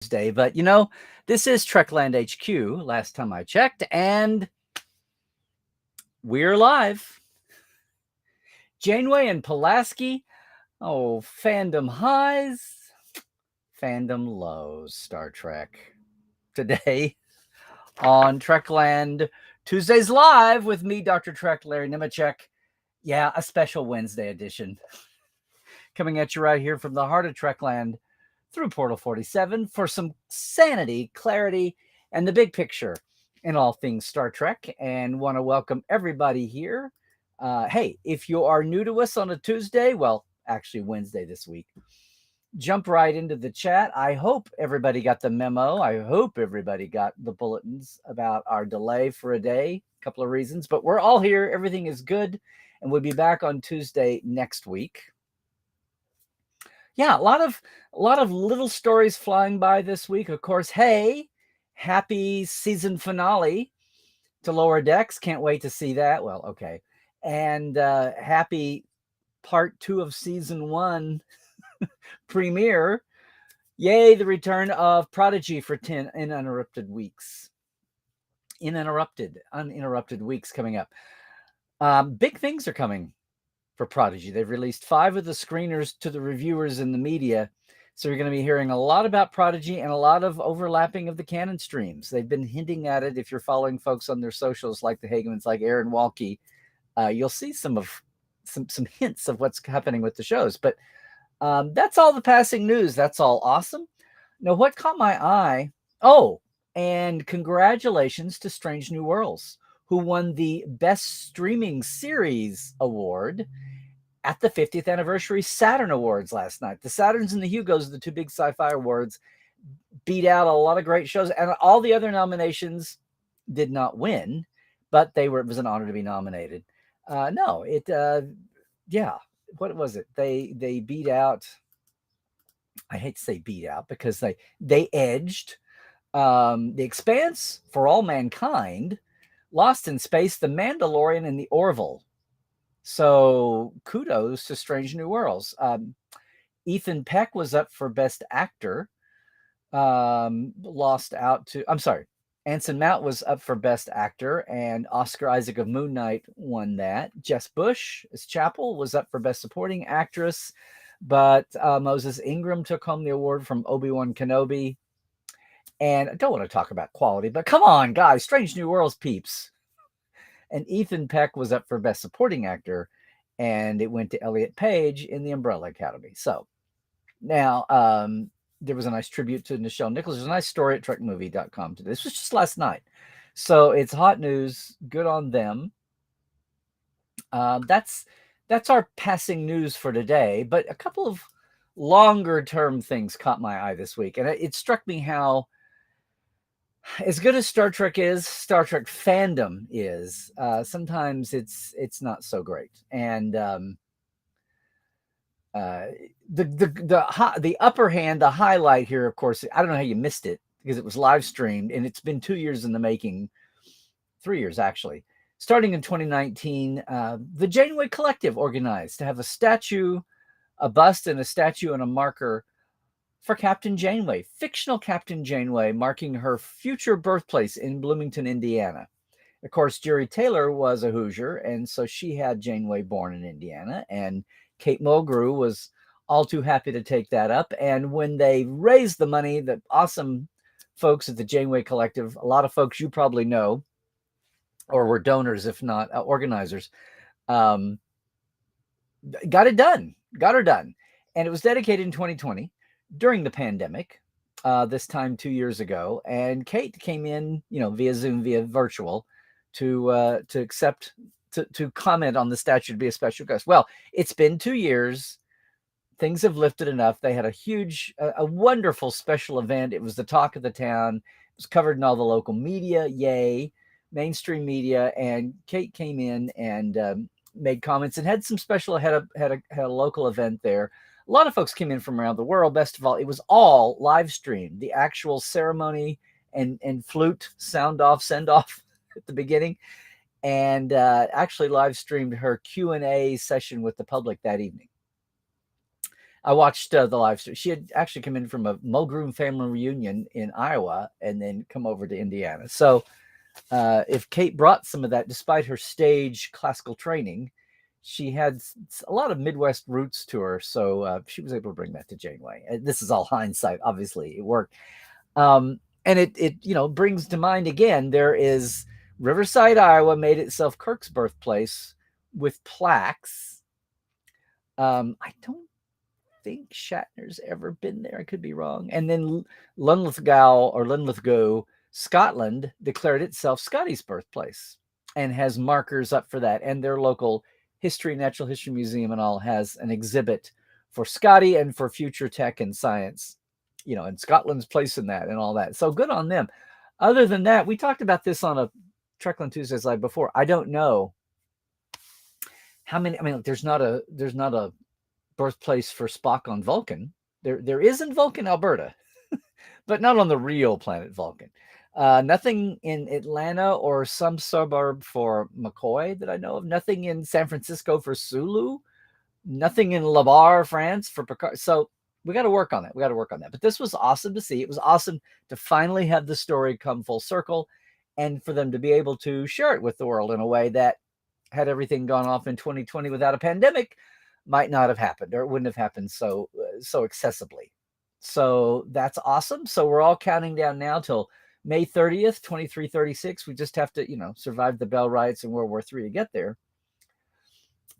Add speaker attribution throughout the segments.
Speaker 1: Tuesday, but this is Trekland HQ, last time I checked, and we're live. Janeway and Pulaski, fandom highs, fandom lows, Star Trek. Today on Trekland Tuesdays Live with me, Dr. Trek, Larry Nemechek. Yeah, a special Wednesday edition. Coming at you right here from the heart of Trekland through Portal 47 for some sanity, clarity, and the big picture in all things Star Trek. And want to welcome everybody here. Hey, if you are new to us on a Tuesday, well, actually Wednesday this week, jump right into the chat. I hope everybody got the memo. I hope everybody got the bulletins about our delay for a day. A couple of reasons, but we're all here. Everything is good. And we'll be back on Tuesday next week. Yeah, a lot of little stories flying by this week. Of course, hey, happy season finale to Lower Decks. Can't wait to see that. Well, okay. And happy part 2 of season 1 premiere. Yay, the return of Prodigy for 10 uninterrupted weeks. Uninterrupted weeks coming up. Big things are coming for Prodigy. They've released 5 of the screeners to the reviewers and the media. So you're going to be hearing a lot about Prodigy and a lot of overlapping of the canon streams. They've been hinting at it. If you're following folks on their socials like the Hagemans, like Aaron Walke, you'll see some hints of what's happening with the shows. But that's all the passing news. That's all awesome. Now, what caught my eye? Oh, and congratulations to Strange New Worlds, who won the Best Streaming Series Award at the 50th Anniversary Saturn Awards last night. The Saturns and the Hugos, the 2 big sci-fi awards, beat out a lot of great shows, and all the other nominations did not win, but it was an honor to be nominated. What was it? They beat out, I hate to say beat out, because they edged The Expanse, For All Mankind, Lost in Space, The Mandalorian, and The Orville. So kudos to Strange New Worlds. Ethan Peck was up for Best Actor. Lost out to, I'm sorry, Anson Mount was up for Best Actor, and Oscar Isaac of Moon Knight won that. Jess Bush as Chapel was up for Best Supporting Actress, but Moses Ingram took home the award from Obi-Wan Kenobi. And I don't want to talk about quality, but come on, guys, Strange New Worlds peeps. And Ethan Peck was up for Best Supporting Actor, and it went to Elliot Page in The Umbrella Academy. So now there was a nice tribute to Nichelle Nichols. There's a nice story at trekmovie.com today. This was just last night. So it's hot news. Good on them. That's our passing news for today. But a couple of longer term things caught my eye this week. And it struck me how, as good as Star Trek is, Star Trek fandom is, sometimes it's not so great. And the upper hand, the highlight here, of course, I don't know how you missed it because it was live streamed, and it's been 2 years in the making, 3 years actually. Starting in 2019, the Janeway Collective organized to have a statue, a bust, and a statue and a marker for Captain Janeway, fictional Captain Janeway, marking her future birthplace in Bloomington, Indiana. Of course, Jerry Taylor was a Hoosier, and so she had Janeway born in Indiana, and Kate Mulgrew was all too happy to take that up. And when they raised the money, the awesome folks at the Janeway Collective, a lot of folks you probably know, or were donors, if not organizers, got her done. And it was dedicated in 2020. During the pandemic, this time 2 years ago, and Kate came in, via Zoom, via virtual, to comment on the statue, to be a special guest. Well, it's been 2 years. Things have lifted enough. They had a wonderful special event. It was the talk of the town. It was covered in all the local media. Yay, mainstream media. And Kate came in and made comments and had some special. Had a local event there. A lot of folks came in from around the world. Best of all, it was all live streamed. The actual ceremony and flute send off at the beginning, and actually live streamed her Q&A session with the public that evening. I watched the live stream. She had actually come in from a Mulgroom family reunion in Iowa and then come over to Indiana. So if Kate brought some of that, despite her stage classical training, she had a lot of Midwest roots to her. So she was able to bring that to Janeway. This is all hindsight. Obviously, it worked. And it brings to mind again, there is Riverside, Iowa made itself Kirk's birthplace with plaques. I don't think Shatner's ever been there. I could be wrong. And then Linlithgow, Scotland, declared itself Scotty's birthplace and has markers up for that. And their local natural history museum and all has an exhibit for Scotty and for future tech and science, and Scotland's place in that and all that. So good on them. Other than that, we talked about this on a Trekland Tuesdays live before. I don't know how many. I mean, there's not a birthplace for Spock on Vulcan. There is in Vulcan, Alberta, but not on the real planet Vulcan. Nothing in Atlanta or some suburb for McCoy that I know of. Nothing in San Francisco for Sulu. Nothing in La Barre, France for Picard. So we got to work on that. But this was awesome to see. It was awesome to finally have the story come full circle and for them to be able to share it with the world in a way that, had everything gone off in 2020 without a pandemic, might not have happened, or it wouldn't have happened so accessibly. So that's awesome. So we're all counting down now till May 30th, 2336. We just have to, survive the Bell riots and World War III to get there.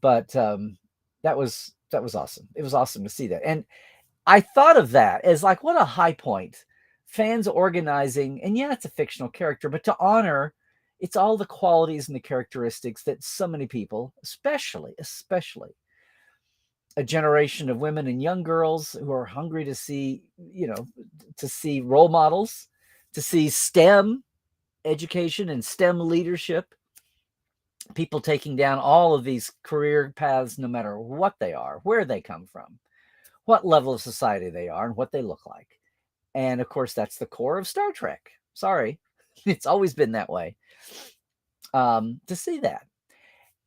Speaker 1: But that was awesome. It was awesome to see that. And I thought of that as like, what a high point. Fans organizing, and yeah, it's a fictional character, but to honor, it's all the qualities and the characteristics that so many people, especially a generation of women and young girls who are hungry to see, to see role models, to see STEM education and STEM leadership, people taking down all of these career paths, no matter what they are, where they come from, what level of society they are, and what they look like. And of course, that's the core of Star Trek. Sorry, it's always been that way. To see that.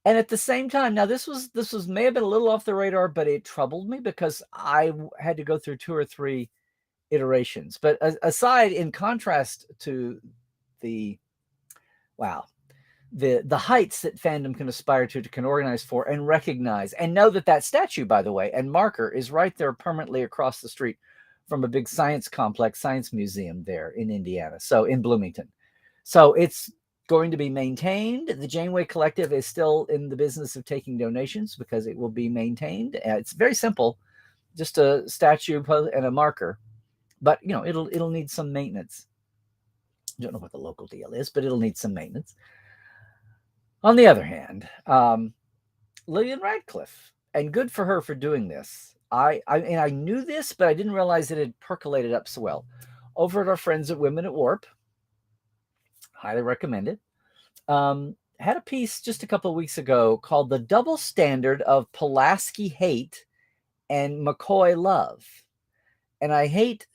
Speaker 1: And at the same time, now this was may have been a little off the radar, but it troubled me because I had to go through 2 or 3 iterations. But aside, in contrast to the heights that fandom can aspire to can organize for and recognize and know that statue, by the way, and marker is right there permanently across the street from a big science complex, science museum there in Indiana. So in Bloomington. So it's going to be maintained. The Janeway Collective is still in the business of taking donations because it will be maintained. It's very simple, just a statue and a marker, but it'll need some maintenance. I don't know what the local deal is, but it'll need some maintenance. On the other hand, Lillian Radcliffe, and good for her for doing this. I knew this, but I didn't realize it had percolated up so well. Over at our friends at Women at Warp, highly recommend it. Had a piece just a couple of weeks ago called "The Double Standard of Pulaski Hate and McCoy Love," and I hate.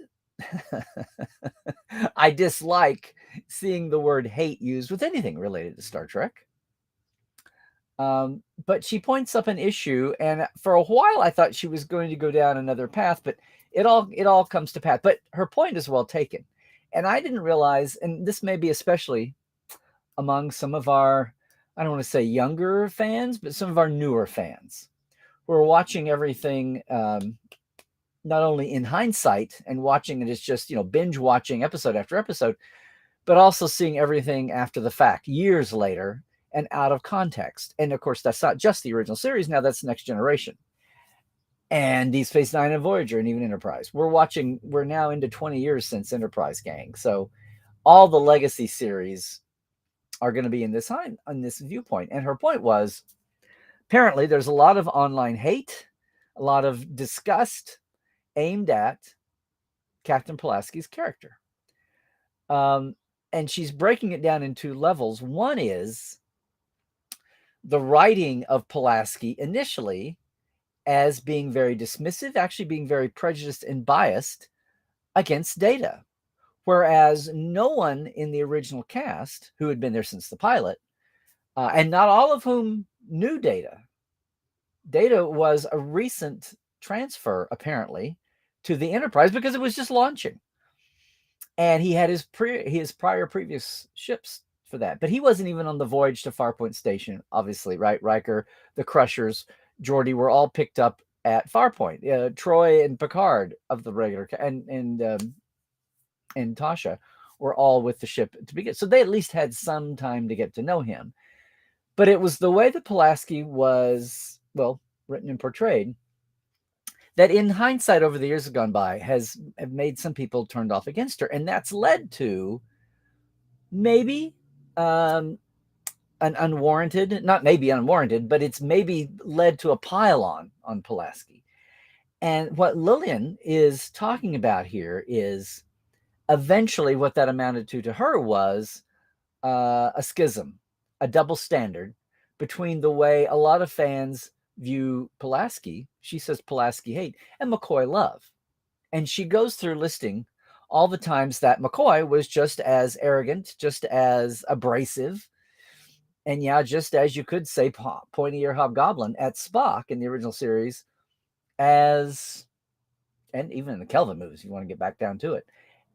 Speaker 1: I dislike seeing the word hate used with anything related to Star Trek. But she points up an issue, and for a while I thought she was going to go down another path, but it all comes to pass. But her point is well taken, and I didn't realize, and this may be especially among some of our, I don't want to say younger fans, but some of our newer fans who are watching everything not only in hindsight and watching it as just binge watching episode after episode, but also seeing everything after the fact, years later, and out of context. And of course, that's not just the original series. Now that's Next Generation and Deep Space Nine and Voyager and even Enterprise. We're now into 20 years since Enterprise, gang. So all the legacy series are going to be in this viewpoint. And her point was, apparently there's a lot of online hate, a lot of disgust aimed at Captain Pulaski's character. And she's breaking it down in 2 levels. One is the writing of Pulaski initially as being very dismissive, actually being very prejudiced and biased against Data. Whereas no one in the original cast who had been there since the pilot, and not all of whom knew Data. Data was a recent transfer, apparently, to the Enterprise because it was just launching. And he had his prior previous ships for that. But he wasn't even on the voyage to Farpoint Station, obviously, right? Riker, the Crushers, Geordi were all picked up at Farpoint. Troy and Picard of the regular, and Tasha were all with the ship to begin. So they at least had some time to get to know him. But it was the way that Pulaski was, well, written and portrayed, that in hindsight over the years gone by have made some people turned off against her. And that's led to maybe an unwarranted, not maybe unwarranted, but it's maybe led to a pile on Pulaski. And what Lillian is talking about here is eventually what that amounted to her was a schism, a double standard between the way a lot of fans view Pulaski. She says Pulaski hate, and McCoy love. And she goes through listing all the times that McCoy was just as arrogant, just as abrasive, and yeah, just as you could say pointy ear hobgoblin at Spock in the original series, as, and even in the Kelvin movies, you want to get back down to it,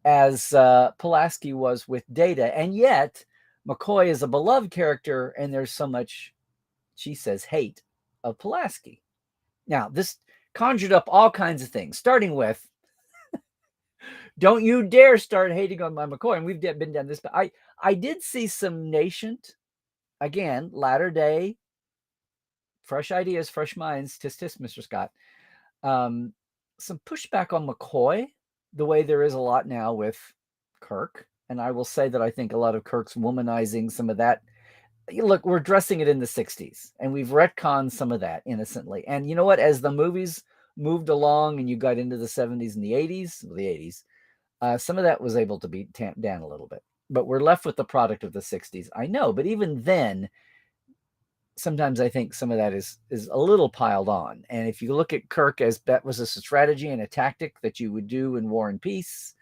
Speaker 1: as Pulaski was with Data. And yet McCoy is a beloved character, and there's so much, she says, hate of Pulaski. Now, this conjured up all kinds of things, starting with, don't you dare start hating on my McCoy. And we've been down this, but I did see some nascent, again, latter day, fresh ideas, fresh minds, tisk tisk, Mr. Scott, some pushback on McCoy, the way there is a lot now with Kirk. And I will say that I think a lot of Kirk's womanizing some of that. Look, we're dressing it in the 60s, and we've retconned some of that innocently. And you know what? As the movies moved along and you got into the 70s and the 80s, some of that was able to be tamped down a little bit. But we're left with the product of the 60s. I know, but even then, sometimes I think some of that is a little piled on. And if you look at Kirk as that was a strategy and a tactic that you would do in War and Peace,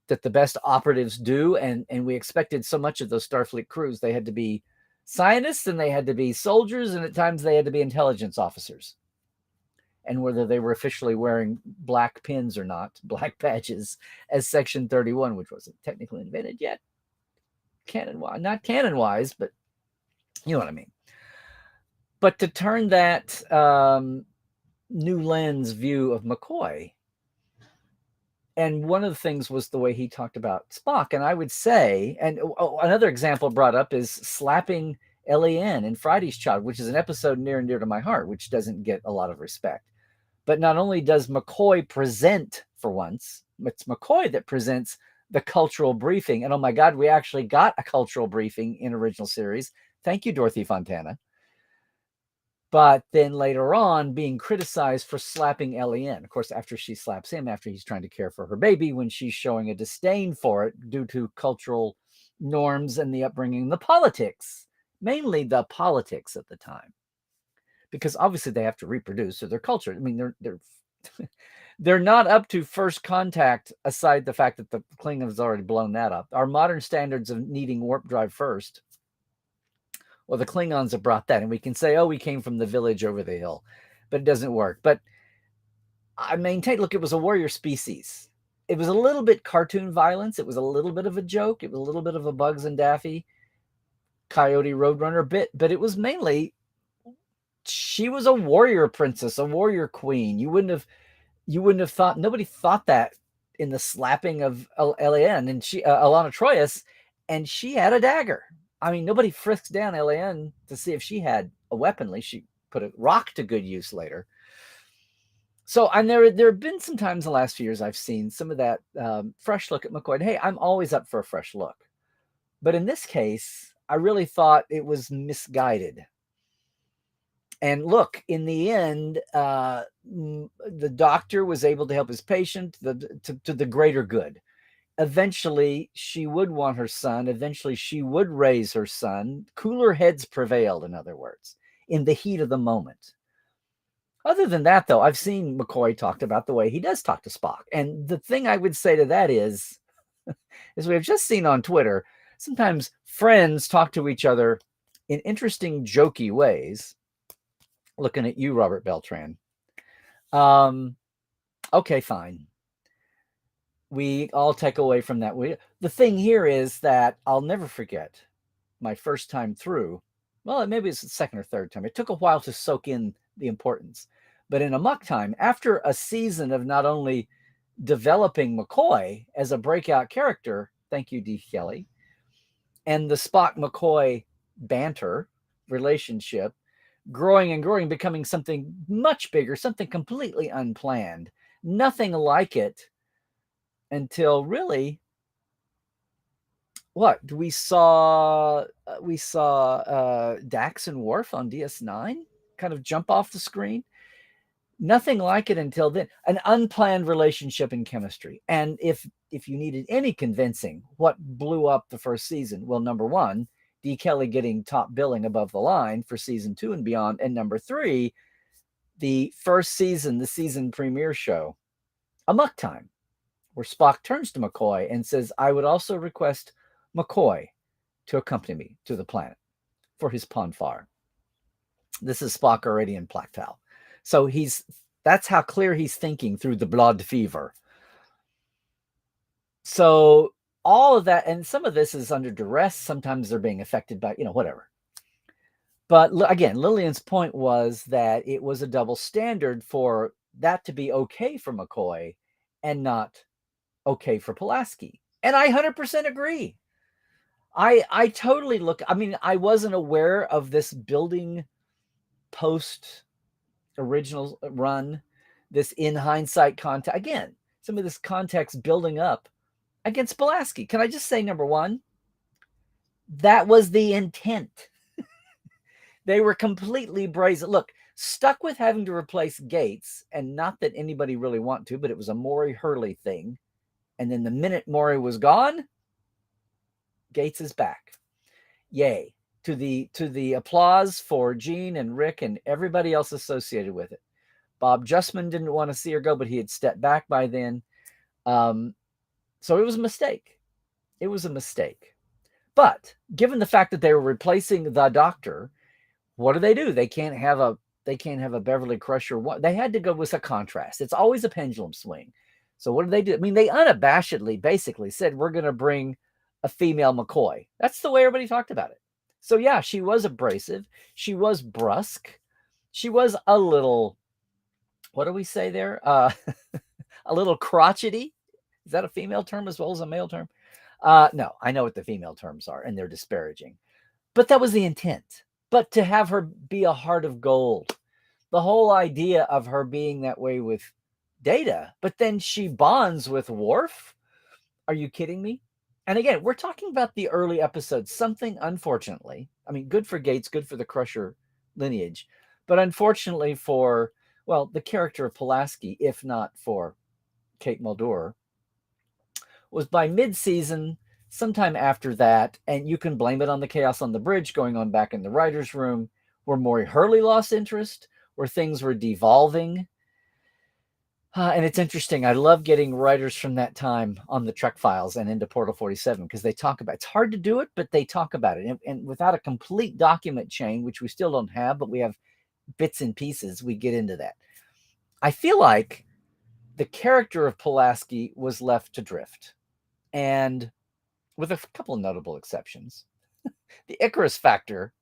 Speaker 1: that the best operatives do, and we expected so much of those Starfleet crews. They had to be scientists, and they had to be soldiers, and at times they had to be intelligence officers. And whether they were officially wearing black pins or not, black badges, as Section 31, which wasn't technically invented yet, not canon-wise, but you know what I mean. But to turn that new lens view of McCoy, and one of the things was the way he talked about Spock. And I would say, and another example brought up is slapping LEN in Friday's Child, which is an episode near and dear to my heart, which doesn't get a lot of respect. But not only does McCoy present, for once, it's McCoy that presents the cultural briefing. And oh my God, we actually got a cultural briefing in original series. Thank you, Dorothy Fontana. But then later on being criticized for slapping LEN. Of course, after she slaps him, after he's trying to care for her baby, when she's showing a disdain for it due to cultural norms and the upbringing, the politics, mainly the politics at the time. Because obviously they have to reproduce, so their culture, I mean, they're not up to first contact, aside the fact that the Klingons already blown that up. Our modern standards of needing warp drive first, well, the Klingons have brought that, and we can say, oh, we came from the village over the hill, but it doesn't work. But I maintain, look, it was a warrior species. It was a little bit cartoon violence. It was a little bit of a joke. It was a little bit of a Bugs and Daffy, Coyote Roadrunner bit, but it was mainly, she was a warrior princess, a warrior queen. You wouldn't have thought, nobody thought that in the slapping of LAN, and she, Alana Troyes, and she had a dagger. I mean, nobody frisks down LAN to see if she had a weapon. At least she put a rock to good use later. So, and there have been some times in the last few years I've seen some of that fresh look at McCoy. And hey, I'm always up for a fresh look. But in this case, I really thought it was misguided. And look, in the end, the doctor was able to help his patient to the greater good. Eventually, she would want her son. Eventually, she would raise her son. Cooler heads prevailed, in other words, in the heat of the moment. Other than that, though, I've seen McCoy talked about the way he does talk to Spock. And the thing I would say to that is, as we have just seen on Twitter, sometimes friends talk to each other in interesting, jokey ways. Looking at you, Robert Beltran. Okay, fine. We all take away from that. The thing here is that I'll never forget my first time through. Well, maybe it's the second or third time. It took a while to soak in the importance. But in Amok Time, after a season of not only developing McCoy as a breakout character, thank you, D. Kelly, and the Spock McCoy banter relationship growing and growing, becoming something much bigger, something completely unplanned. Nothing like it until really what we saw Dax and Worf on DS9 kind of jump off the screen. Nothing like it until then. An unplanned relationship and chemistry. And if you needed any convincing, what blew up the first season? Well, number one, D. Kelly getting top billing above the line for season 2 and beyond. And number 3, the first season, the season premiere show, Amok Time, where Spock turns to McCoy and says, I would also request McCoy to accompany me to the planet for his Ponfar. This is Spock already in Plateau. So that's how clear he's thinking through the blood fever. So all of that, and some of this is under duress. Sometimes they're being affected by, whatever. But again, Lillian's point was that it was a double standard for that to be okay for McCoy and not okay for Pulaski. And I 100% agree. I totally I wasn't aware of this building post original run, this in hindsight context. Again, some of this context building up against Pulaski. Can I just say, number one, that was the intent. They were completely brazen. Look, stuck with having to replace Gates, and not that anybody really wanted to, but it was a Maury Hurley thing. And then the minute Maury was gone, Gates is back. Yay. To the applause for Gene and Rick and everybody else associated with it. Bob Justman didn't want to see her go, but he had stepped back by then. So it was a mistake. It was a mistake. But given the fact that they were replacing the Doctor, what do? They can't have a Beverly Crusher. They had to go with a contrast. It's always a pendulum swing. So what did? I mean, they unabashedly basically said, we're going to bring a female McCoy. That's the way everybody talked about it. So yeah, she was abrasive. She was brusque. She was a little, what do we say there? A little crotchety. Is that a female term as well as a male term? No, I know what the female terms are, and they're disparaging. But that was the intent. But to have her be a heart of gold, the whole idea of her being that way with Data, but then she bonds with Worf. Are you kidding me? And again, we're talking about the early episodes. Something, unfortunately, I mean, good for Gates, good for the Crusher lineage, but unfortunately for, well, the character of Pulaski, if not for Kate Mulder, was by mid-season, sometime after that, and you can blame it on the chaos on the bridge going on back in the writer's room, where Maury Hurley lost interest, where things were devolving. And it's interesting. I love getting writers from that time on the Trek Files and into Portal 47 because they talk about, it's hard to do it, but they talk about it. And without a complete document chain, which we still don't have, but we have bits and pieces, we get into that. I feel like the character of Pulaski was left to drift. And with a couple of notable exceptions, the Icarus factor,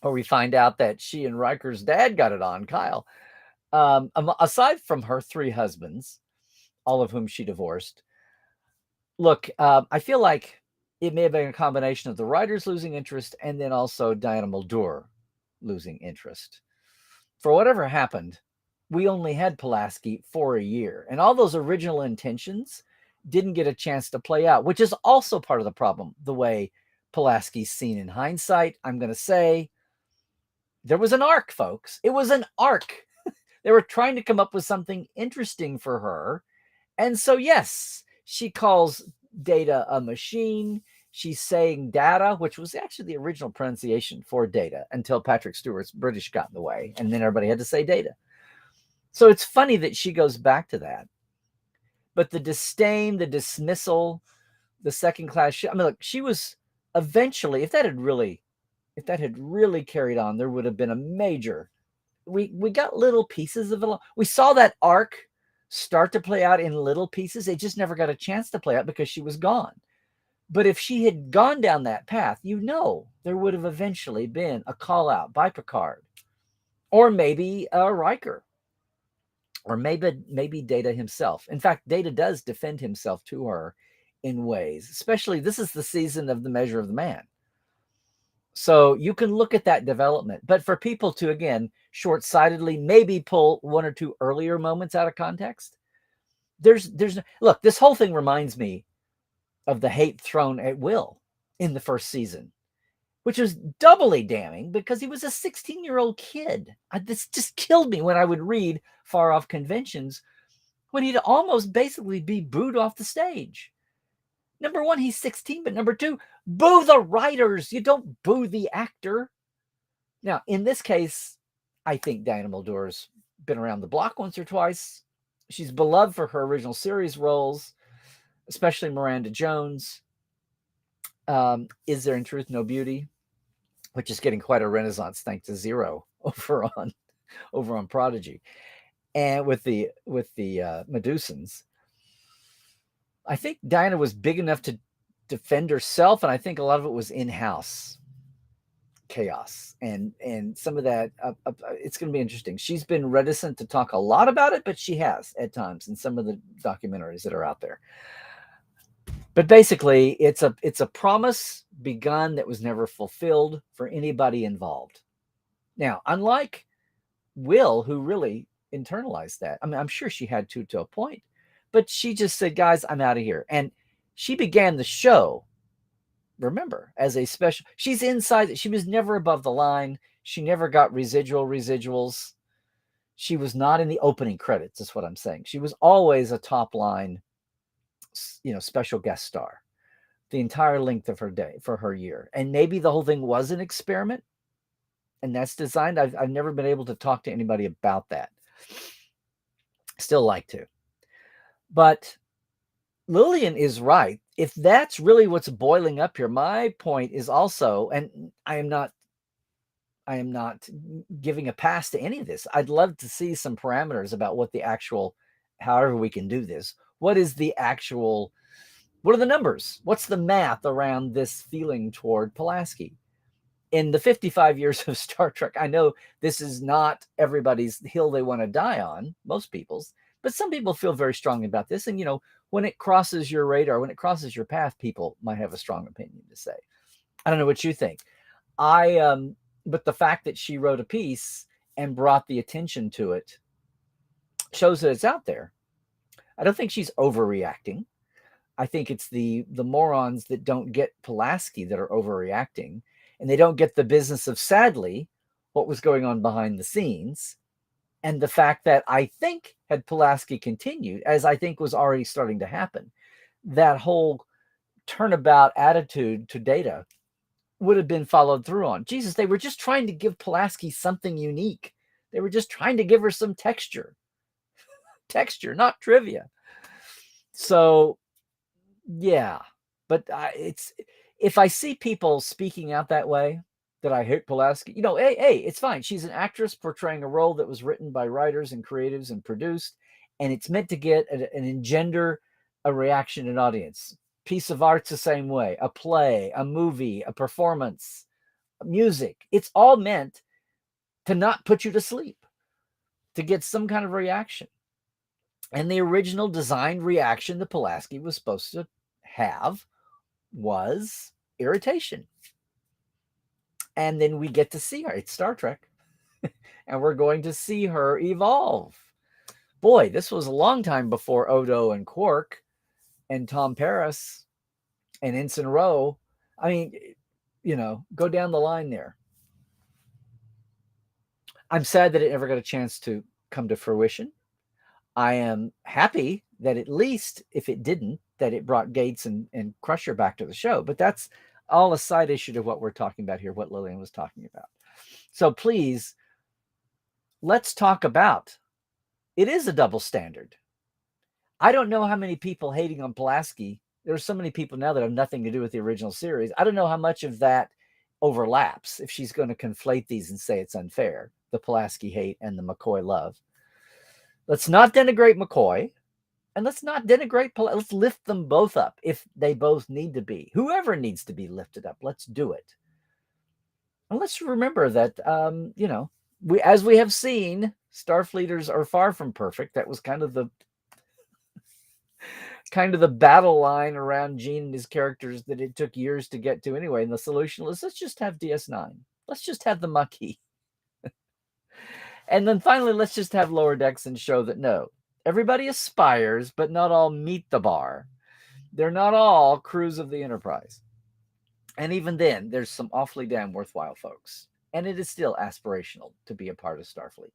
Speaker 1: where we find out that she and Riker's dad got it on, Kyle. Aside from her 3 husbands, all of whom she divorced, look, I feel like it may have been a combination of the writers losing interest and then also Diana Mulder losing interest. For whatever happened, we only had Pulaski for a year, and all those original intentions didn't get a chance to play out, which is also part of the problem. The way Pulaski's seen in hindsight, I'm going to say there was an arc, folks. It was an arc. They were trying to come up with something interesting for her. And so, yes, she calls Data a machine. She's saying data, which was actually the original pronunciation for Data until Patrick Stewart's British got in the way. And then everybody had to say Data. So it's funny that she goes back to that. But the disdain, the dismissal, the second class, I mean, look, she was eventually, if that had really carried on, there would have been a major we got little pieces of it. We saw that arc start to play out in little pieces. It just never got a chance to play out because she was gone. But if she had gone down that path, there would have eventually been a call out by Picard, or maybe Riker, or maybe Data himself. In fact, Data does defend himself to her in ways, especially this is the season of The Measure of the Man. So you can look at that development. But for people to, again, short-sightedly maybe pull one or two earlier moments out of context, look, this whole thing reminds me of the hate thrown at Will in the first season, which was doubly damning because he was a 16-year-old kid. This just killed me when I would read Far Off Conventions when he'd almost basically be booed off the stage. Number one, he's 16, but number two, boo the writers. You don't boo the actor. Now, in this case, I think Diana Muldaur's been around the block once or twice. She's beloved for her original series roles, especially Miranda Jones. Is There in Truth No Beauty, which is getting quite a renaissance thanks to Zero over on Prodigy, and with the Medusans. I think Diana was big enough to defend herself, and I think a lot of it was in-house chaos, and some of that. It's going to be interesting. She's been reticent to talk a lot about it, but she has at times in some of the documentaries that are out there. But basically, it's a promise begun that was never fulfilled for anybody involved. Now, unlike Will, who really internalized that, I mean, I'm sure she had to a point, but she just said, guys, I'm out of here. And she began the show, remember, as a special. She's inside. She was never above the line. She never got residuals. She was not in the opening credits, is what I'm saying. She was always a top line, special guest star the entire length of her day for her year. And maybe the whole thing was an experiment, and that's designed. I've never been able to talk to anybody about that. Still like to. But Lillian is right. If that's really what's boiling up here, my point is also, and I am not giving a pass to any of this. I'd love to see some parameters about what the actual, however we can do this. What are the numbers? What's the math around this feeling toward Pulaski? In the 55 years of Star Trek, I know this is not everybody's hill they want to die on, most people's, but some people feel very strongly about this. And, when it crosses your radar, when it crosses your path, people might have a strong opinion to say. I don't know what you think. But the fact that she wrote a piece and brought the attention to it shows that it's out there. I don't think she's overreacting. I think it's the morons that don't get Pulaski that are overreacting, and they don't get the business of, sadly, what was going on behind the scenes. And the fact that I think had Pulaski continued, as I think was already starting to happen, that whole turnabout attitude to Data would have been followed through on. Jesus, they were just trying to give Pulaski something unique. They were just trying to give her some texture. Texture, not trivia. So, yeah. But if I see people speaking out that way, that I hate Pulaski, hey, it's fine. She's an actress portraying a role that was written by writers and creatives and produced, and it's meant to get and engender a reaction in audience. Piece of art's the same way. A play, a movie, a performance, music. It's all meant to not put you to sleep, to get some kind of reaction. And the original designed reaction that Pulaski was supposed to have was irritation. And then we get to see her. It's Star Trek. And we're going to see her evolve. Boy, this was a long time before Odo and Quark and Tom Paris and Ensign Rowe. I mean, go down the line there. I'm sad that it never got a chance to come to fruition. I am happy that at least, if it didn't, that it brought Gates and Crusher back to the show. But that's all a side issue to what we're talking about here, what Lillian was talking about. So please, let's talk about, it is a double standard. I don't know how many people hating on Pulaski. There's so many people now that have nothing to do with the original series. I don't know how much of that overlaps if she's going to conflate these and say it's unfair. the Pulaski hate and the McCoy love. Let's not denigrate McCoy, and let's not denigrate Pulaski. Let's lift them both up if they both need to be. Whoever needs to be lifted up, let's do it. And let's remember that, as we have seen, Starfleeters are far from perfect. That was kind of the battle line around Gene and his characters that it took years to get to anyway. And the solution was, let's just have DS9. Let's just have the Maquis. And then finally, let's just have Lower Decks and show that, no, everybody aspires, but not all meet the bar. They're not all crews of the Enterprise. And even then, there's some awfully damn worthwhile folks. And it is still aspirational to be a part of Starfleet.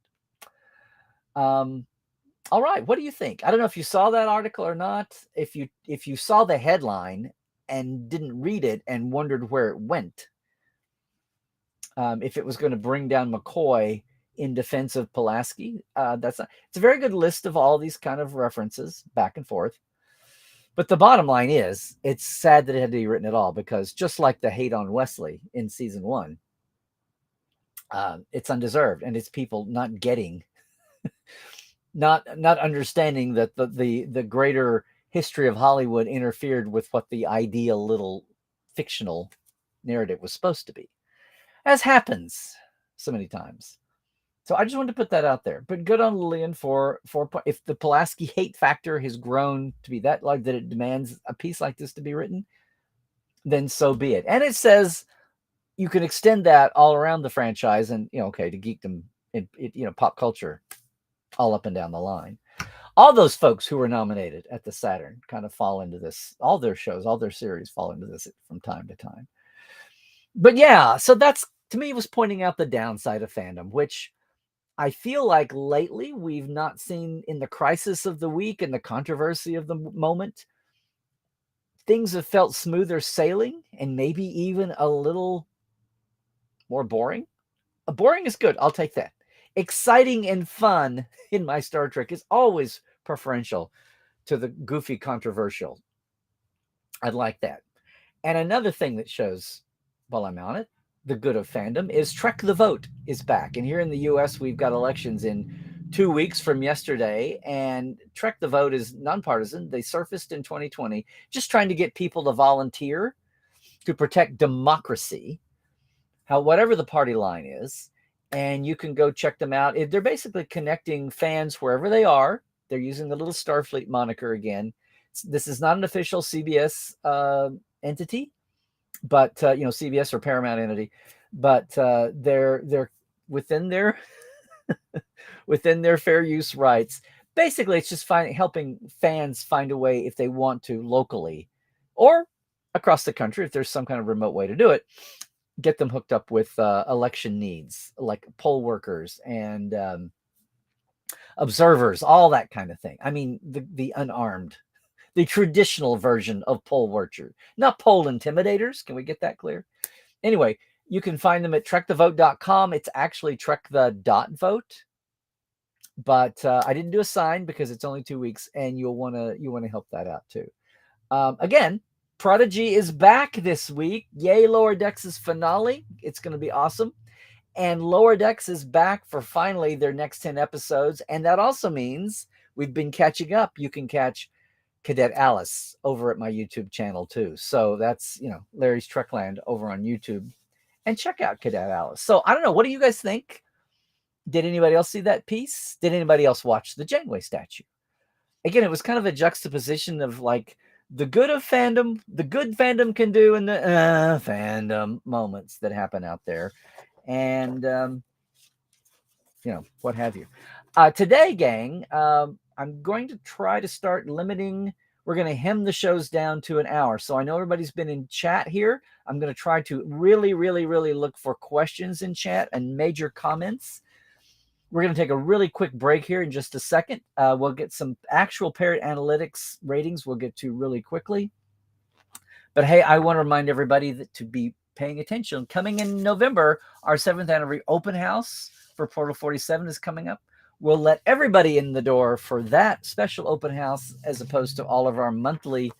Speaker 1: All right, what do you think? I don't know if you saw that article or not. If you saw the headline and didn't read it and wondered where it went, if it was going to bring down McCoy in defense of Pulaski, it's a very good list of all these kind of references back and forth. But the bottom line is, it's sad that it had to be written at all, because just like the hate on Wesley in season 1, it's undeserved, and it's people not getting, not understanding that the greater history of Hollywood interfered with what the ideal little fictional narrative was supposed to be, as happens so many times. So I just wanted to put that out there. But good on Lillian for if the Pulaski hate factor has grown to be that large that it demands a piece like this to be written, then so be it. And it says you can extend that all around the franchise, and to geekdom, pop culture, all up and down the line. All those folks who were nominated at the Saturn kind of fall into this. All their shows, all their series fall into this from time to time. But yeah, so that's, to me, was pointing out the downside of fandom, which I feel like lately we've not seen in the crisis of the week and the controversy of the moment. Things have felt smoother sailing and maybe even a little more boring. Boring is good. I'll take that. Exciting and fun in my Star Trek is always preferential to the goofy controversial. I'd like that. And another thing that shows, while I'm on it, the good of fandom is Trek the Vote is back. And here in the US, we've got elections in 2 weeks from yesterday. And Trek the Vote is nonpartisan. They surfaced in 2020, just trying to get people to volunteer to protect democracy, whatever the party line is. And you can go check them out. They're basically connecting fans wherever they are. They're using the little Starfleet moniker again. This is not an official CBS entity, but CBS or Paramount entity, but they're within their within their fair use rights. Basically, it's just helping fans find a way, if they want to, locally or across the country, if there's some kind of remote way to do it, get them hooked up with election needs, like poll workers and observers, all that kind of thing. I mean, the unarmed, the traditional version of poll worker, not poll intimidators. Can we get that clear? Anyway, you can find them at trekthevote.com. It's actually trekThe.vote, but I didn't do a sign because it's only 2 weeks, and you want to help that out too. Again, Prodigy is back this week. Yay, Lower Decks' finale. It's going to be awesome. And Lower Decks is back for finally their next 10 episodes. And that also means we've been catching up. You can catch Cadet Alice over at my YouTube channel too. So that's, Larry's Trekland over on YouTube. And check out Cadet Alice. So I don't know. What do you guys think? Did anybody else see that piece? Did anybody else watch the Janeway statue? Again, it was kind of a juxtaposition of like the good of fandom, the good fandom can do, and the fandom moments that happen out there. And, what have you. Today, gang, I'm going to try to start limiting. We're going to hem the shows down to an hour. So I know everybody's been in chat here. I'm going to try to really, really, really look for questions in chat and major comments. We're going to take a really quick break here in just a second. We'll get some actual Parrot Analytics ratings we'll get to really quickly. But hey, I want to remind everybody that to be paying attention. Coming in November, our 7th anniversary open house for Portal 47 is coming up. We'll let everybody in the door for that special open house, as opposed to all of our monthly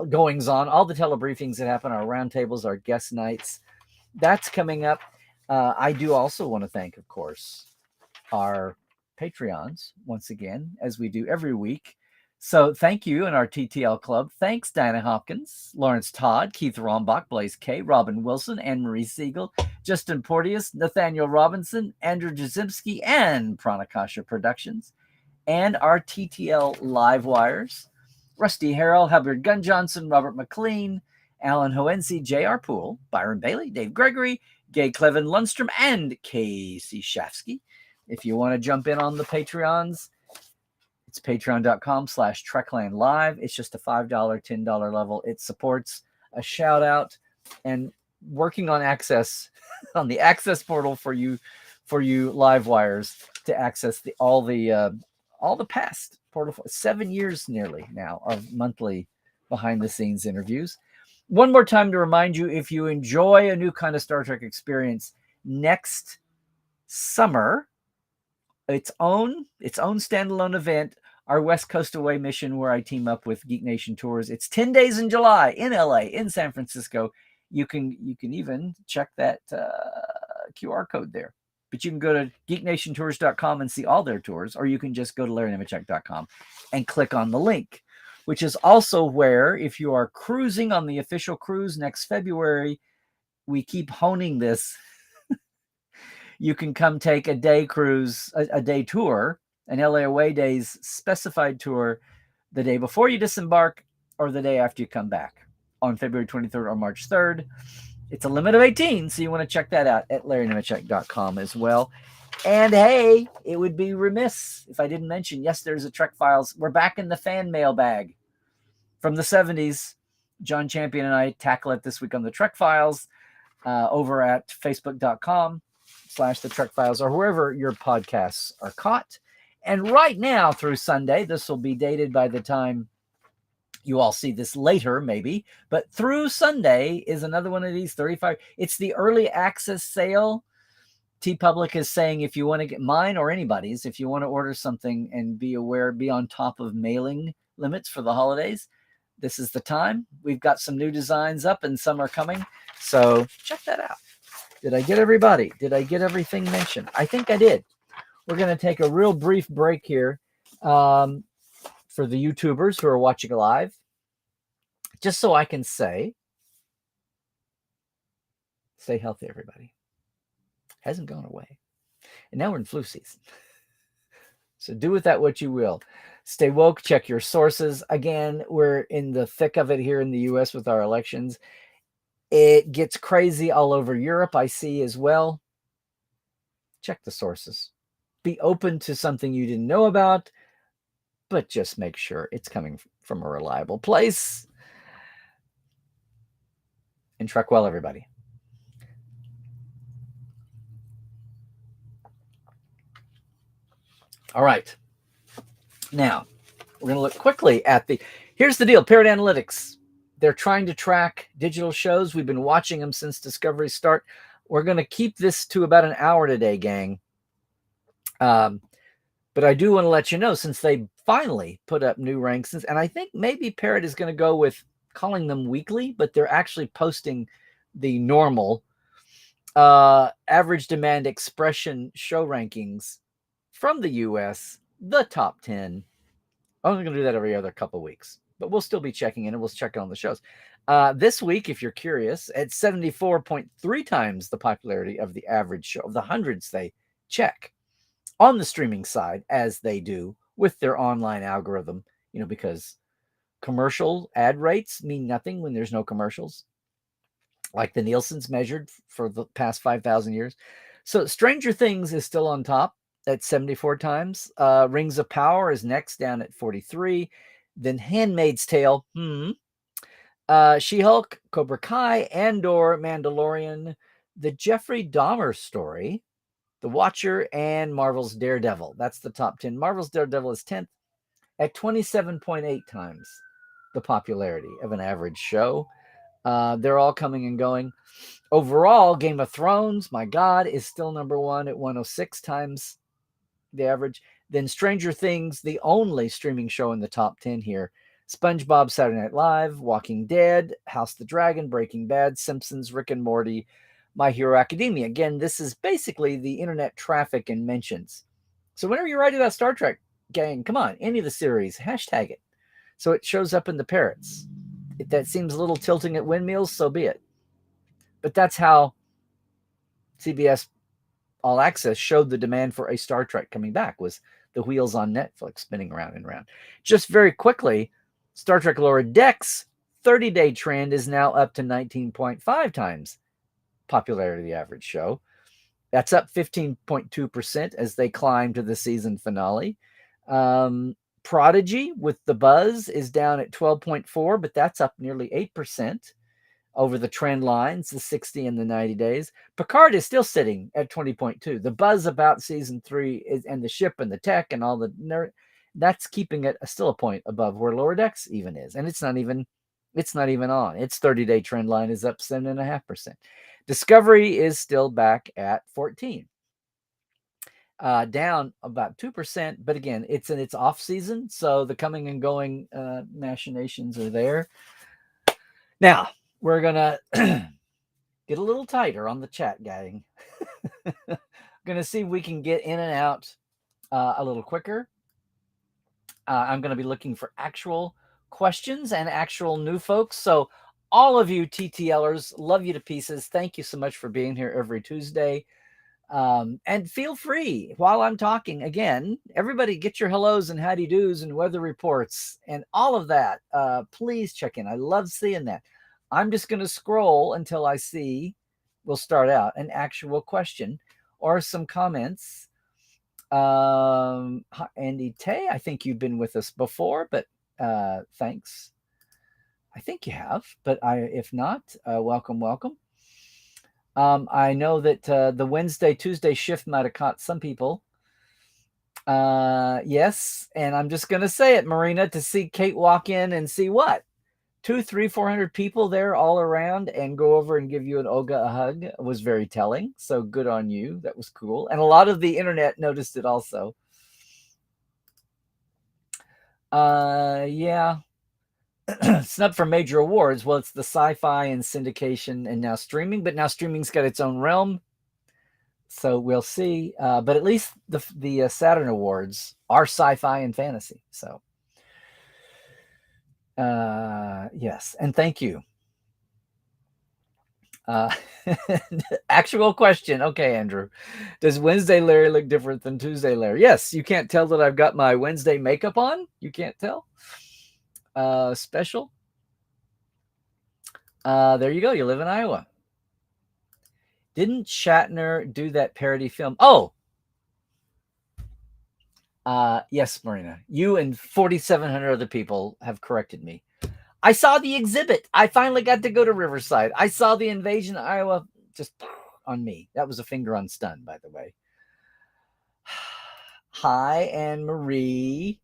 Speaker 1: goings on, all the telebriefings that happen, our roundtables, our guest nights. That's coming up. I do also want to thank, of course, our Patreons once again, as we do every week. So thank you and our TTL Club. Thanks, Diana Hopkins, Lawrence Todd, Keith Rombach, Blaze K, Robin Wilson, Anne-Marie Siegel, Justin Porteous, Nathaniel Robinson, Andrew Jazimski, and Pranakasha Productions, and our TTL Live Wires, Rusty Harrell, Hubbard Gunn Johnson, Robert McLean, Alan Hoensi, J.R. Poole, Byron Bailey, Dave Gregory, Gay Clevin Lundstrom, and Casey Shafsky. If you want to jump in on the Patreons, it's patreon.com/Trekland Live. It's just a $5, $10 level. It supports a shout out and working on access on the access portal for you live wires to access all the past portal 7 years nearly now of monthly behind the scenes interviews. One more time to remind you, if you enjoy a new kind of Star Trek experience, next summer, its own standalone event, our West Coast Away mission, where I team up with Geek Nation Tours. It's 10 days in July in LA, in San Francisco. You can even check that QR code there. But you can go to geeknationtours.com and see all their tours, or you can just go to larrynemichek.com and click on the link, which is also where, if you are cruising on the official cruise next February, we keep honing this. You can come take a day cruise, a day tour, an LA Away Days specified tour the day before you disembark or the day after you come back on February 23rd or March 3rd. It's a limit of 18, so you want to check that out at larrynemichek.com as well. And hey, it would be remiss if I didn't mention, yes, there's a Trek Files. We're back in the fan mailbag from the 70s. John Champion and I tackle it this week on the Trek Files over at facebook.com/the Trek Files or wherever your podcasts are caught. And right now through Sunday, this will be dated by the time you all see this later, maybe, but through Sunday is another one of these 35. It's the early access sale. TeePublic is saying, if you want to get mine or anybody's, if you want to order something and be on top of mailing limits for the holidays, this is the time. We've got some new designs up and some are coming. So check that out. Did I get everybody? Did I get everything mentioned? I think I did. We're going to take a real brief break here for the YouTubers who are watching live, just so I can stay healthy, everybody. Hasn't gone away. And now we're in flu season. So do with that what you will. Stay woke, check your sources. Again, we're in the thick of it here in the US with our elections. It gets crazy all over Europe, I see as well. Check the sources. Be open to something you didn't know about, but just make sure it's coming from a reliable place. And trek well, everybody. All right. Now, we're going to look quickly at here's the deal, Parrot Analytics. They're trying to track digital shows. We've been watching them since Discovery's start. We're going to keep this to about an hour today, gang. But I do want to let you know, since they finally put up new ranks, and I think maybe Parrot is going to go with calling them weekly, but they're actually posting the normal average demand expression show rankings from the US, the top 10. I'm going to do that every other couple of weeks, but we'll still be checking in and we'll check on the shows. This week, if you're curious, at 74.3 times the popularity of the average show, of the hundreds they check on the streaming side, as they do with their online algorithm, because commercial ad rates mean nothing when there's no commercials, like the Nielsen's measured for the past 5,000 years. So Stranger Things is still on top at 74 times. Rings of Power is next, down at 43. Then Handmaid's Tale, She-Hulk, Cobra Kai, Andor, Mandalorian, the Jeffrey Dahmer story, The Watcher, and Marvel's Daredevil. That's the top 10. Marvel's Daredevil is 10th at 27.8 times the popularity of an average show. They're all coming and going. Overall, Game of Thrones, my God, is still number one at 106 times the average. Then Stranger Things, the only streaming show in the top 10 here. SpongeBob, Saturday Night Live, Walking Dead, House of the Dragon, Breaking Bad, Simpsons, Rick and Morty, My Hero Academia. Again, this is basically the internet traffic and mentions. So whenever you write about Star Trek, gang, come on, any of the series, hashtag it. So it shows up in the parrots. If that seems a little tilting at windmills, so be it. But that's how CBS All Access showed the demand for a Star Trek coming back, was the wheels on Netflix spinning around and around. Just very quickly, Star Trek Lower Decks 30-day trend is now up to 19.5 times popularity of the average show. That's up 15.2% as they climb to the season finale. Prodigy with the buzz is down at 12.4, but that's up nearly 8% over the trend lines, the 60 and the 90 days. Picard is still sitting at 20.2. The buzz about season 3 is, and the ship and the tech and all the that's keeping it still a point above where Lower Decks even is. And it's not even on. Its 30-day trend line is up 7.5%. Discovery is still back at 14. Down about 2%, but again, it's in its off season, so the coming and going machinations are there. Now, we're gonna get a little tighter on the chat, gang. Gonna see if we can get in and out a little quicker. I'm gonna be looking for actual questions and actual new folks. So all of you TTLers, love you to pieces. Thank you so much for being here every Tuesday. And feel free while I'm talking, again, everybody get your hellos and howdy do's and weather reports and all of that. Please check in. I love seeing that. I'm just going to scroll until I see, we'll start out, an actual question or some comments. Andy Tay, I think you've been with us before, but thanks. I think you have, but if not, welcome. I know that the Wednesday-Tuesday shift might have caught some people. Yes, and I'm just going to say it, Marina, to see Kate walk in and see what? 200, 300, 400 people there all around and go over and give you an Olga a hug was very telling. So good on you. That was cool. And a lot of the internet noticed it also. Yeah. Snub for major awards. Well, it's the sci-fi and syndication and now streaming, but now streaming's got its own realm. So we'll see. But at least the Saturn Awards are sci-fi and fantasy. So yes, and thank you. Actual question. Okay, Andrew. Does Wednesday Larry look different than Tuesday Larry? Yes, you can't tell that I've got my Wednesday makeup on. You can't tell. Special. There you go. You live in Iowa. Didn't Shatner do that parody film? Oh, yes, Marina. You and 4,700 other people have corrected me. I saw the exhibit. I finally got to go to Riverside. I saw the invasion of Iowa just on me. That was a finger on stun, by the way. Hi, Anne Marie.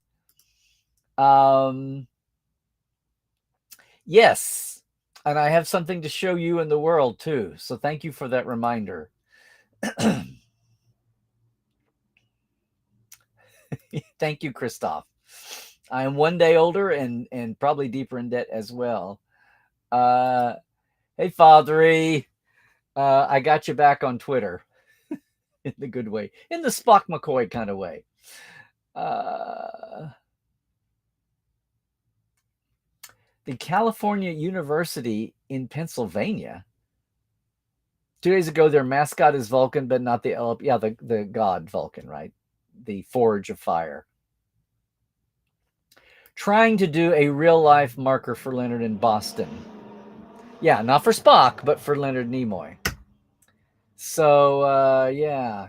Speaker 1: Yes. And I have something to show you in the world, too. So thank you for that reminder. Thank you, Christoph. I am one day older and probably deeper in debt as well. Hey, Fathery. I got you back on Twitter. In the good way. In the Spock McCoy kind of way. The California University in Pennsylvania. 2 days ago, their mascot is Vulcan, but not the LP. Yeah, the god Vulcan, right? The Forge of Fire. Trying to do a real-life marker for Leonard in Boston. Yeah, not for Spock, but for Leonard Nimoy. So, yeah.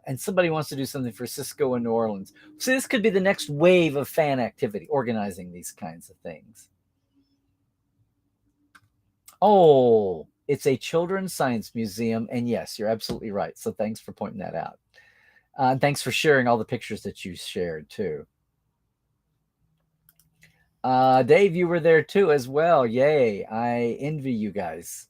Speaker 1: And somebody wants to do something for Cisco in New Orleans. So this could be the next wave of fan activity, organizing these kinds of things. Oh, it's a children's science museum. And yes, you're absolutely right. So thanks for pointing that out. And thanks for sharing all the pictures that you shared, too. Dave, you were there, too, as well. Yay. I envy you guys.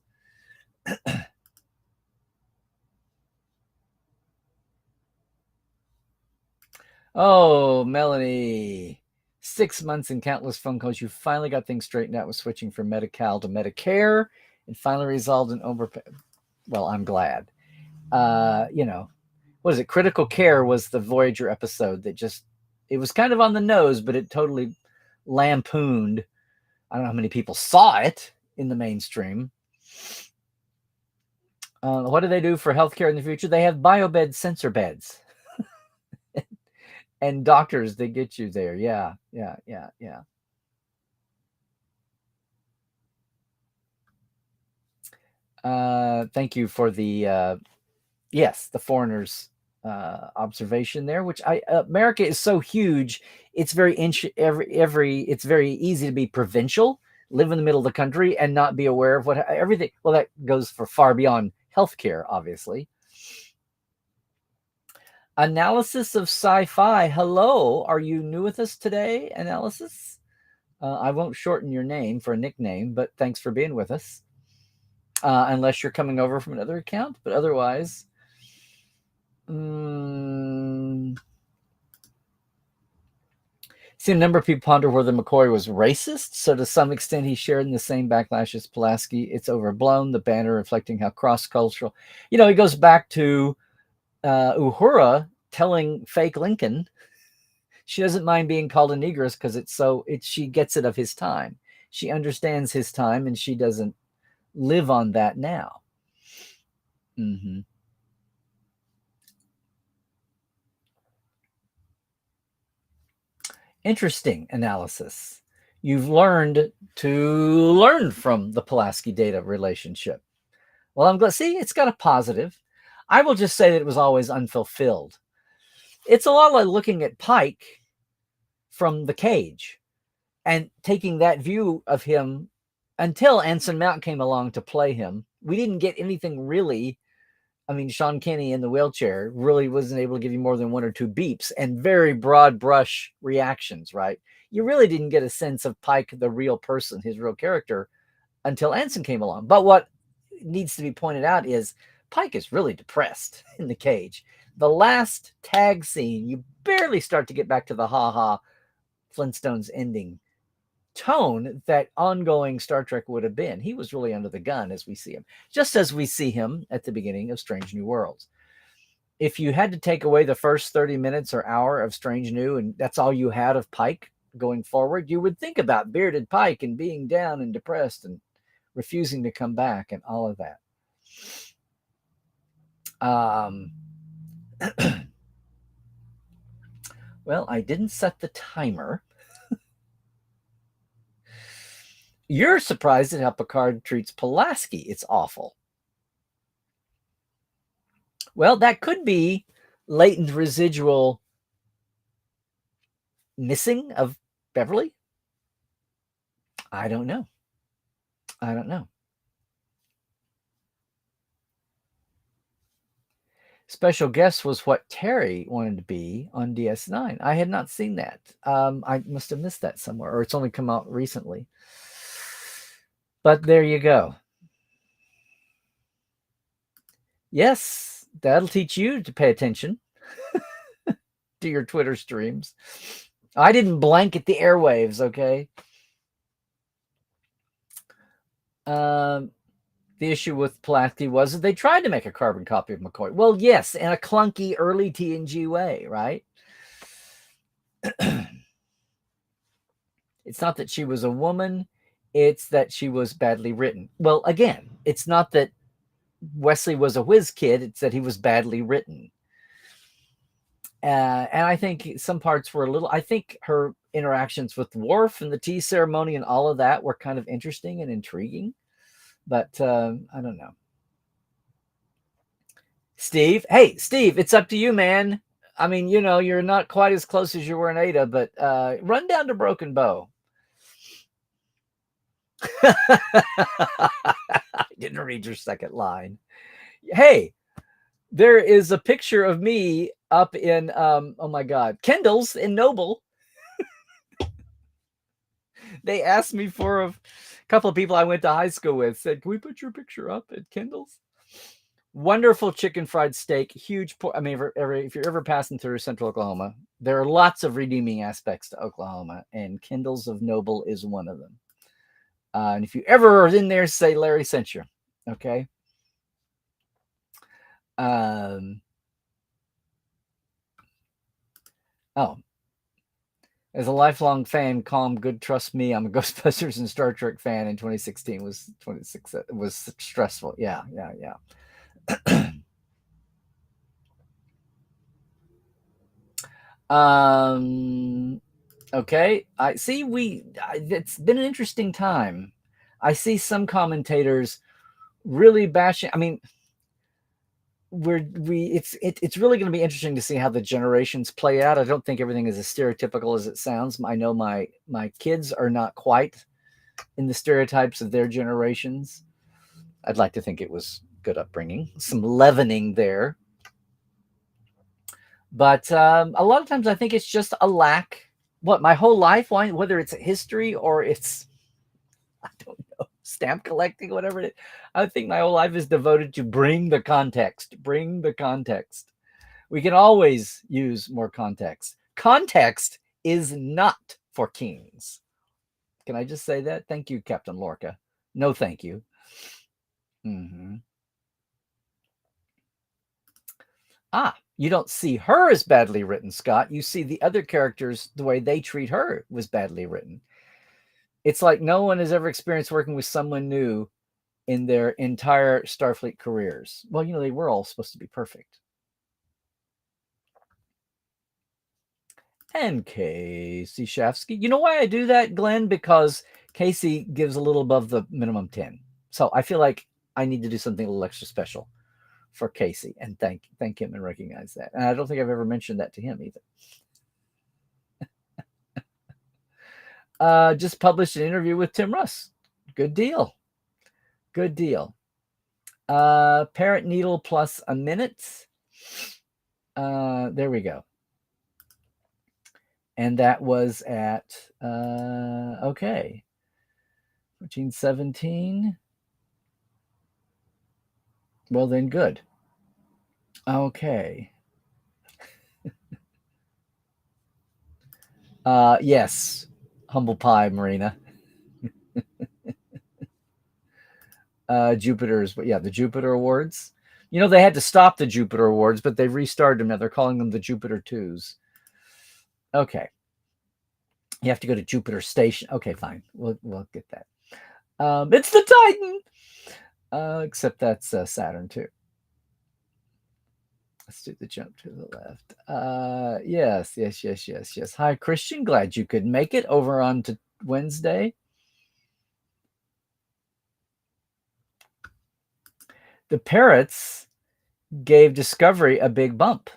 Speaker 1: Oh, Melanie. 6 months and countless phone calls. You finally got things straightened out with switching from Medi-Cal to Medicare and finally resolved an overpay. Well, I'm glad. You know, what is it? Critical Care was the Voyager episode that just, it was kind of on the nose, but it totally lampooned. I don't know how many people saw it in the mainstream. What do they do for healthcare in the future? They have biobed sensor beds and doctors that get you there. Yeah, yeah, yeah, yeah. Thank you for the yes, the foreigners observation there. Which America is so huge, it's very it's very easy to be provincial, live in the middle of the country, and not be aware of what everything. Well, that goes for far beyond healthcare, obviously. Analysis of sci-fi. Hello, are you new with us today? Analysis. I won't shorten your name for a nickname, but thanks for being with us. Unless you're coming over from another account, but otherwise, see a number of people ponder whether McCoy was racist. So to some extent, he shared in the same backlash as Pulaski. It's overblown. The banner reflecting how cross-cultural. You know, he goes back to Uhura telling fake Lincoln she doesn't mind being called a negress because she gets it of his time. She understands his time, and she doesn't live on that now. Mm-hmm. Interesting analysis. You've learned to learn from the Pulaski data relationship. Well, I'm glad. See, it's got a positive. I will just say that it was always unfulfilled. It's a lot like looking at Pike from the cage and taking that view of him until Anson Mount came along to play him. We didn't get anything really. I mean, Sean Kenny in the wheelchair really wasn't able to give you more than one or two beeps and very broad brush reactions, right? You really didn't get a sense of Pike, the real person, his real character, until Anson came along. But what needs to be pointed out is Pike is really depressed in the cage. The last tag scene, you barely start to get back to the ha-ha Flintstones ending tone that ongoing Star Trek would have been. He was really under the gun as we see him, just as we see him at the beginning of Strange New Worlds. If you had to take away the first 30 minutes or hour of Strange New, and that's all you had of Pike going forward, you would think about bearded Pike and being down and depressed and refusing to come back and all of that. Well, I didn't set the timer. You're surprised at how Picard treats Pulaski. It's awful. Well, that could be latent residual missing of Beverly. I don't know. Special guest was what Terry wanted to be on DS9. I had not seen that. I must have missed that somewhere, or it's only come out recently. But there you go. Yes, that'll teach you to pay attention to your Twitter streams. I didn't blanket the airwaves, okay? The issue with Pulaski was that they tried to make a carbon copy of McCoy. Well, yes, in a clunky early TNG way, right? It's not that she was a woman, it's that she was badly written. Well, again, it's not that Wesley was a whiz kid, it's that he was badly written. And I think some parts were I think her interactions with Worf and the tea ceremony and all of that were kind of interesting and intriguing. But I don't know. Steve, hey, Steve, it's up to you, man. I mean, you know, you're not quite as close as you were in Ada, but run down to Broken Bow. I didn't read your second line. Hey, there is a picture of me up in, oh my God, Kendall's in Noble. They asked me for a couple of people I went to high school with, said, can we put your picture up at Kendall's? Wonderful chicken fried steak, huge. I mean, if you're ever passing through Central Oklahoma, there are lots of redeeming aspects to Oklahoma, and Kendall's of Noble is one of them. And if you ever are in there, say Larry sent you. Okay. Um, oh, as a lifelong fan, calm, good, trust me. I'm a Ghostbusters and Star Trek fan. In 2016 was 26 was stressful. Yeah, yeah. Okay. I see. It's been an interesting time. I see some commentators really bashing. I mean, it's really going to be interesting to see how the generations play out. I don't think everything is as stereotypical as it sounds. I know my kids are not quite in the stereotypes of their generations. I'd like to think it was good upbringing, some leavening there. But a lot of times I think it's just a lack. What, my whole life, whether it's history or it's, I don't know, stamp collecting, whatever it is, I think my whole life is devoted to bring the context. Bring the context. We can always use more context. Context is not for kings. Can I just say that? Thank you, Captain Lorca. No, thank you. Mm-hmm. You don't see her as badly written, Scott. You see the other characters, the way they treat her was badly written. It's like no one has ever experienced working with someone new in their entire Starfleet careers. Well, they were all supposed to be perfect. And Casey Shafsky. You know why I do that, Glenn? Because Casey gives a little above the minimum 10. So I feel like I need to do something a little extra special for Casey and thank him and recognize that. And I don't think I've ever mentioned that to him either. Just published an interview with Tim Russ. Good deal. Good deal. Parrot Needle plus a minute. There we go. And that was at, okay, 1417. Well, then good. Okay. Yes. Humble pie, Marina. Jupiter's, but yeah, the Jupiter Awards. They had to stop the Jupiter Awards, but they've restarted them now. They're calling them the Jupiter Twos. Okay. You have to go to Jupiter Station. Okay, fine. We'll get that. It's the Titan. Except that's Saturn too. Let's do the jump to the left. Yes. Hi, Christian. Glad you could make it over on to Wednesday. The Parrots gave Discovery a big bump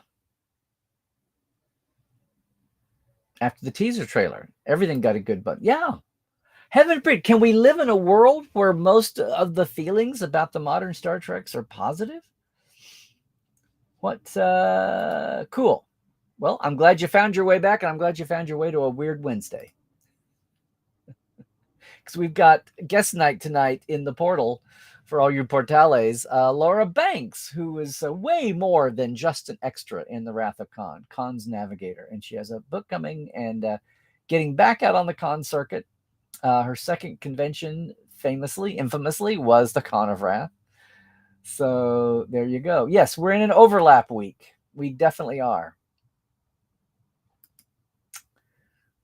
Speaker 1: after the teaser trailer. Everything got a good bump. Yeah. Heaven forbid, can we live in a world where most of the feelings about the modern Star Treks are positive? What cool. Well, I'm glad you found your way back, and I'm glad you found your way to a weird Wednesday. Because we've got guest night tonight in the portal for all you portales. Laura Banks, who is way more than just an extra in The Wrath of Khan, Khan's navigator. And she has a book coming and getting back out on the Khan circuit. Her second convention, infamously, was the Khan of Wrath. So there you go. Yes, we're in an overlap week. We definitely are.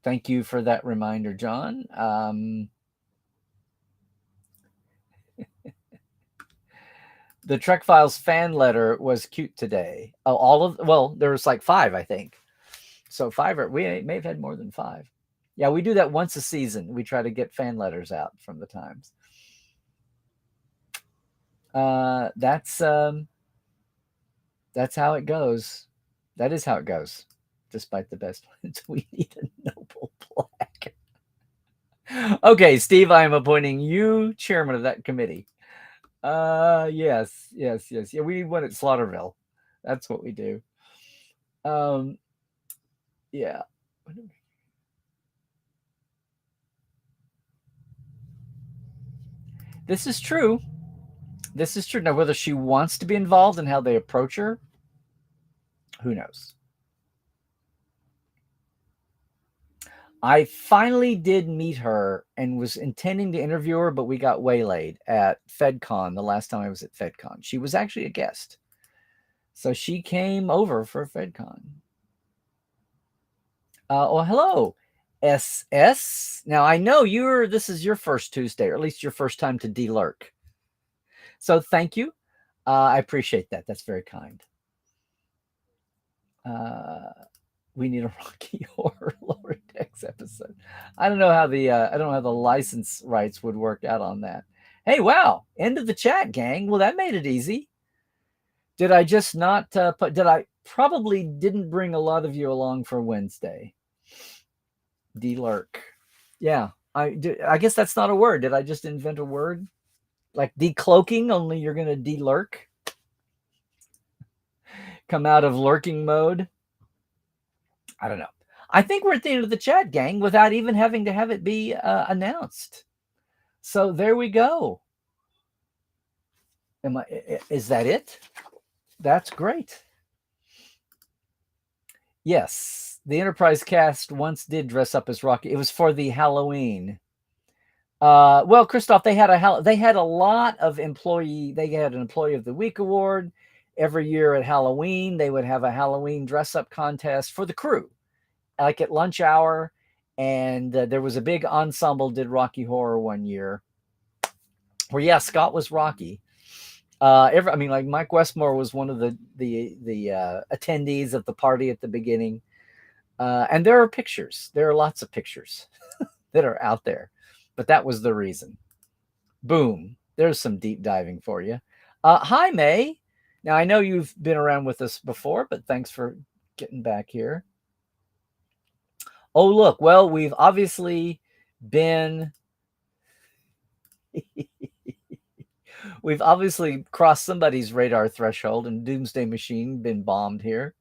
Speaker 1: Thank you for that reminder, John. The Trek Files fan letter was cute today. Oh, there was like 5, I think. So 5, we may have had more than 5. Yeah, we do that once a season. We try to get fan letters out from the Times. That's how it goes. That is how it goes. Despite the best ones, we need a noble plaque. Okay, Steve, I am appointing you chairman of that committee. Yes. Yeah, we need one at Slaughterville. That's what we do. Yeah. This is true. Now, whether she wants to be involved in how they approach her, who knows? I finally did meet her and was intending to interview her, but we got waylaid at FedCon the last time I was at FedCon. She was actually a guest. So she came over for FedCon. Oh, hello, SS. Now I know this is your first Tuesday, or at least your first time to de-lurk. So thank you. I appreciate that. That's very kind. We need a Rocky Horror Lower Decks episode. I don't know how the license rights would work out on that. Hey, wow! End of the chat, gang. Well, that made it easy. Did I just not put? Did I probably didn't bring a lot of you along for Wednesday? De-lurk. Yeah, I guess that's not a word. Did I just invent a word? Like decloaking, only you're going to de-lurk? Come out of lurking mode? I don't know. I think we're at the end of the chat, gang, without even having to have it be announced. So there we go. Is that it? That's great. Yes, the Enterprise cast once did dress up as Rocky. It was for the Halloween. Well, Christoph, they had a lot of they had an Employee of the Week award every year at Halloween. They would have a Halloween dress up contest for the crew, like at lunch hour. And there was a big ensemble did Rocky Horror one year where, yeah, Scott was Rocky. Like Mike Westmore was one of the attendees of the party at the beginning. And there are pictures. There are lots of pictures that are out there. But that was the reason. Boom. There's some deep diving for you. Hi, May. Now, I know you've been around with us before, but thanks for getting back here. Oh, look. Well, we've obviously been... we've obviously crossed somebody's radar threshold, and Doomsday Machine been bombed here.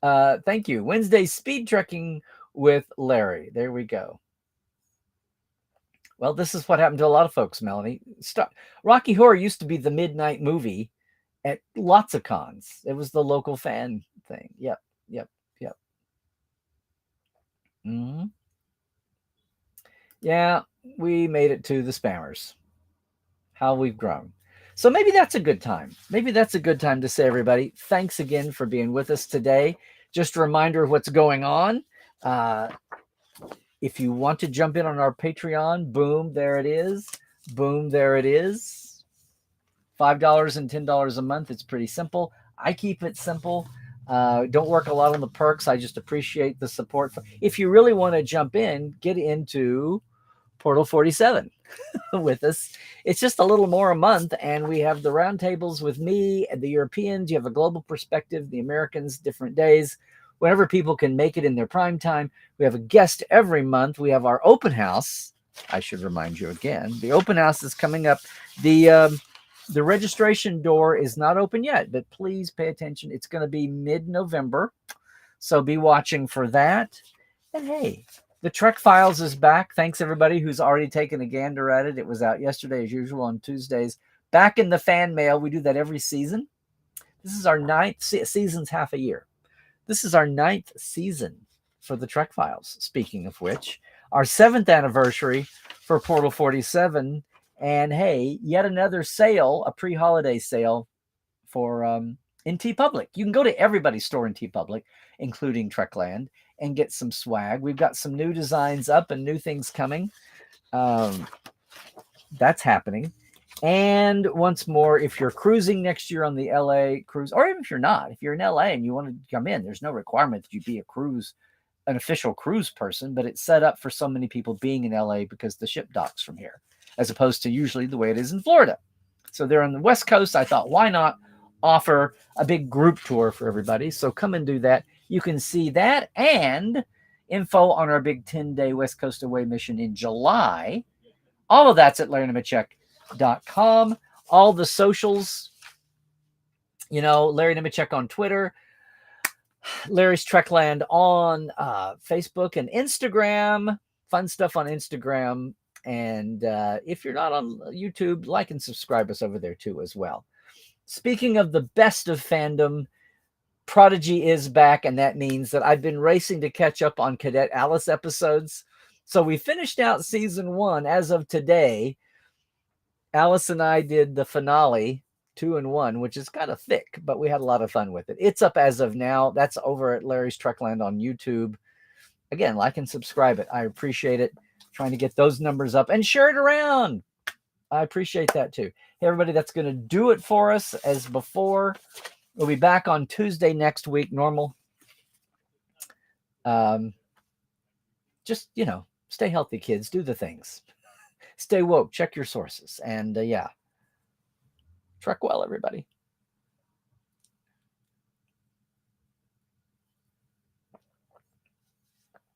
Speaker 1: Thank you. Wednesday speed trekking with Larry. There we go. Well, this is what happened to a lot of folks, Melanie. Rocky Horror used to be the midnight movie at lots of cons. It was the local fan thing. Yep. Mm-hmm. Yeah, we made it to the spammers. How we've grown. So maybe that's a good time. Maybe that's a good time to say, everybody, thanks again for being with us today. Just a reminder of what's going on. If you want to jump in on our Patreon, boom, there it is. Boom, there it is. $5 and $10 a month. It's pretty simple. I keep it simple. Don't work a lot on the perks. I just appreciate the support. If you really want to jump in, get into Portal 47 with us. It's just a little more a month, and we have the roundtables with me and the Europeans. You have a global perspective, the Americans, different days. Whenever people can make it in their prime time. We have a guest every month. We have our open house. I should remind you again. The open house is coming up. The registration door is not open yet, but please pay attention. It's going to be mid-November, so be watching for that. And hey, the Trek Files is back. Thanks, everybody who's already taken a gander at it. It was out yesterday, as usual, on Tuesdays. Back in the fan mail. We do that every season. This is our 9th season's half a year. This is our 9th season for the Trek Files, speaking of which. Our 7th anniversary for Portal 47. And hey, yet another sale, a pre-holiday sale for in TeePublic. You can go to everybody's store in TeePublic, including Trekland, and get some swag. We've got some new designs up and new things coming. That's happening. And once more, if you're cruising next year on the LA cruise, or even if you're not, if you're in LA and you want to come in, there's no requirement that you be an official cruise person, but it's set up for so many people being in LA because the ship docks from here, as opposed to usually the way it is in Florida. So they're on the West Coast. I thought, why not offer a big group tour for everybody? So come and do that. You can see that and info on our big 10-day West Coast away mission in July. All of that's at LarryNemechek.com. All the socials, Larry Nemechek on Twitter, Larry's Trekland on Facebook and Instagram. Fun stuff on Instagram. And if you're not on YouTube, like and subscribe us over there too as well. Speaking of the best of fandom, Prodigy is back, and that means that I've been racing to catch up on Cadet Alice episodes. So we finished out season 1 as of today. Alice and I did the finale 2-in-1, which is kind of thick, but we had a lot of fun with it. It's up as of now. That's over at Larry's Trekland on YouTube. Again, like and subscribe it. I appreciate it. Trying to get those numbers up and share it around. I appreciate that too. Hey, everybody, that's going to do it for us as before. We'll be back on Tuesday next week, normal. Just, stay healthy, kids. Do the things. Stay woke. Check your sources. And yeah, trek well, everybody.